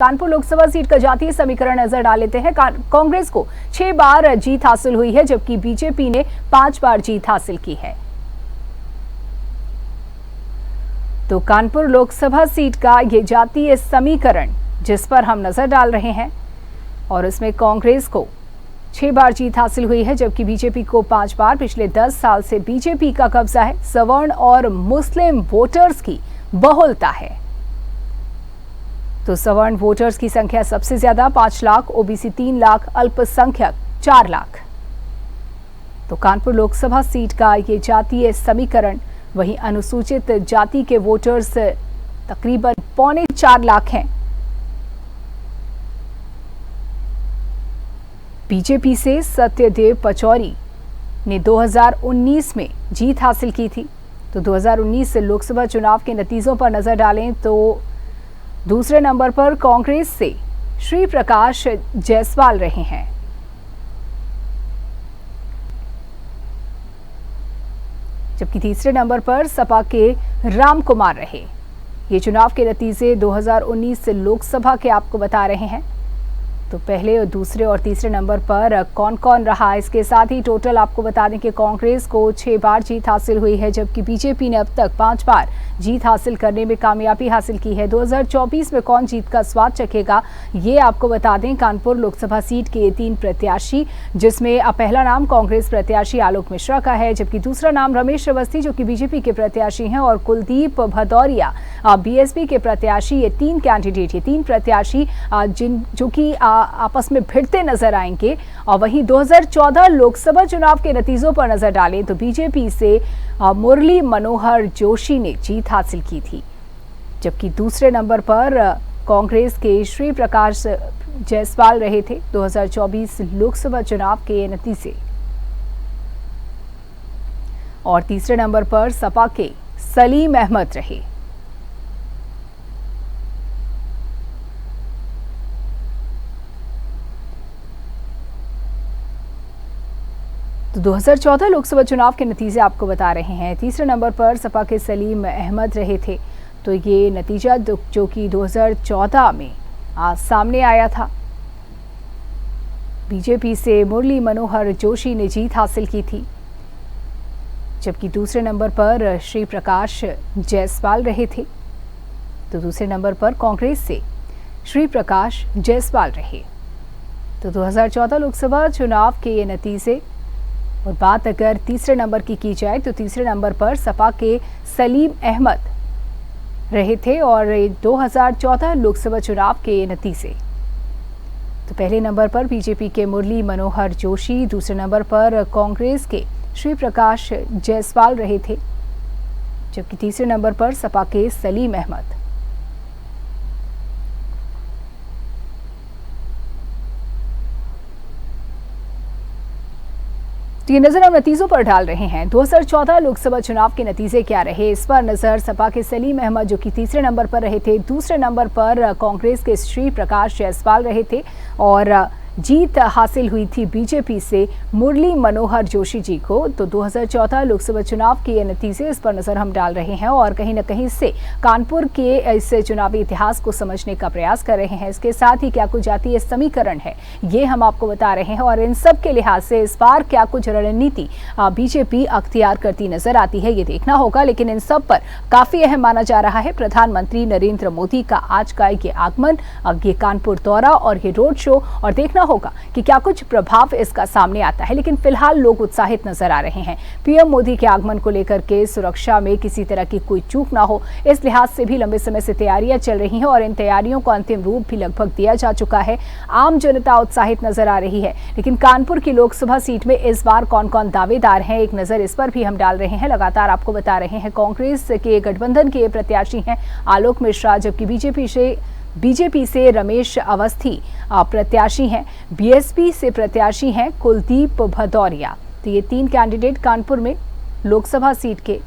Kanpur Lok Sabha seat का जातीय समीकरण नजर डाल लेते हैं। कांग्रेस को 6 बार जीत हासिल हुई है, जबकि बीजेपी ने 5 बार जीत हासिल की है। तो कानपुर लोकसभा सीट का ये जातीय समीकरण जिस पर हम नजर डाल रहे हैं, और इसमें कांग्रेस को 6 बार जीत हासिल हुई है, जबकि बीजेपी को 5 बार। पिछले 10 साल से बीजेपी का कब्जा है। सवर्ण और मुस्लिम वोटर्स की बहुलता है। तो सवर्ण वोटर्स की संख्या सबसे ज्यादा 5 लाख, ओबीसी 3 लाख, अल्पसंख्यक 4 लाख। तो कानपुर लोकसभा सीट का ये जातीय समीकरण, वहीं अनुसूचित जाति के वोटर्स तकरीबन 4.25 लाख हैं। बीजेपी से सत्यदेव पचौरी ने 2019 में जीत हासिल की थी। तो 2019 लोकसभा चुनाव के नतीजों पर नजर डालें तो दूसरे नंबर पर कांग्रेस से श्री प्रकाश जायसवाल रहे हैं। जबकि तीसरे नंबर पर सपा के राम कुमार रहे। ये चुनाव के नतीजे 2019 लोकसभा के आपको बता रहे हैं। तो पहले और दूसरे और तीसरे नंबर पर कौन कौन रहा, इसके साथ ही टोटल आपको बता दें कि कांग्रेस को 6 बार जीत हासिल हुई है, जबकि बीजेपी ने अब तक 5 बार जीत हासिल करने में कामयाबी हासिल की है। 2024 में कौन जीत का स्वाद चखेगा, ये आपको बता दें। कानपुर लोकसभा सीट के 3 प्रत्याशी, जिसमें पहला नाम कांग्रेस प्रत्याशी आलोक मिश्रा का है, जबकि दूसरा नाम रमेश अवस्थी जो कि बीजेपी के प्रत्याशी हैं, और कुलदीप भदौरिया बीएसपी के प्रत्याशी। ये 3 कैंडिडेट, ये 3 प्रत्याशी जो कि आपस में भिड़ते नजर आएंगे। और वहीं 2014 लोकसभा चुनाव के नतीजों पर नजर डालें तो बीजेपी से मुरली मनोहर जोशी ने जीत हासिल की थी, जबकि दूसरे नंबर पर कांग्रेस के श्री प्रकाश जायसवाल रहे थे 2024 लोकसभा चुनाव के नतीजे। और तीसरे नंबर पर सपा के सलीम अहमद रहे। तो 2014 लोकसभा चुनाव के नतीजे आपको बता रहे हैं। तीसरे नंबर पर सपा के सलीम अहमद रहे थे। तो ये नतीजा जो कि 2014 में सामने आया था। बीजेपी से मुरली मनोहर जोशी ने जीत हासिल की थी, जबकि दूसरे नंबर पर श्री प्रकाश जायसवाल रहे थे। तो दूसरे नंबर पर कांग्रेस से श्री प्रकाश जायसवाल रहे। तो 2014 लोकसभा चुनाव के ये नतीजे। और बात अगर तीसरे नंबर की जाए तो तीसरे नंबर पर सपा के सलीम अहमद रहे थे, और 2014 लोकसभा चुनाव के नतीजे। तो पहले नंबर पर बीजेपी के मुरली मनोहर जोशी, दूसरे नंबर पर कांग्रेस के श्री प्रकाश जायसवाल रहे थे, जबकि तीसरे नंबर पर सपा के सलीम अहमद। तो ये नजर हम नतीजों पर डाल रहे हैं। 2014 लोकसभा चुनाव के नतीजे क्या रहे, इस पर नजर। सपा के सलीम अहमद जो कि तीसरे नंबर पर रहे थे, दूसरे नंबर पर कांग्रेस के श्री प्रकाश जायसवाल रहे थे, और जीत हासिल हुई थी बीजेपी से मुरली मनोहर जोशी जी को। तो 2014 लोकसभा चुनाव के ये नतीजे, इस पर नजर हम डाल रहे हैं, और कहीं न कहीं इससे कानपुर के इस चुनावी इतिहास को समझने का प्रयास कर रहे हैं। इसके साथ ही क्या कुछ जातीय समीकरण है, ये हम आपको बता रहे हैं, और इन सब के लिहाज से इस बार क्या कुछ रणनीति बीजेपी अख्तियार करती नजर आती है, ये देखना होगा। लेकिन इन सब पर काफी अहम माना जा रहा है प्रधानमंत्री नरेंद्र मोदी का आज का ये आगमन, ये कानपुर दौरा और ये रोड शो, और देखना होगा कि क्या कुछ प्रभाव इसका सामने आता है। लेकिन फिलहाल लोग उत्साहित नजर आ रहे हैं। पीएम मोदी के आगमन को लेकर के सुरक्षा में किसी तरह की कोई चूक ना हो, इस लिहाज से भी लंबे समय से तैयारियां चल रही हैं, और इन तैयारियों को अंतिम रूप भी लगभग दिया जा चुका है। आम जनता उत्साहित नजर आ रही है। लेकिन कानपुर की लोकसभा सीट में इस बार कौन कौन दावेदार हैं, एक नजर इस पर भी हम डाल रहे हैं। लगातार आपको बता रहे हैं कांग्रेस के गठबंधन के प्रत्याशी हैं आलोक मिश्रा, जबकि बीजेपी से रमेश अवस्थी प्रत्याशी हैं। बीएसपी से प्रत्याशी हैं कुलदीप भदौरिया। तो ये 3 कैंडिडेट कानपुर में लोकसभा सीट के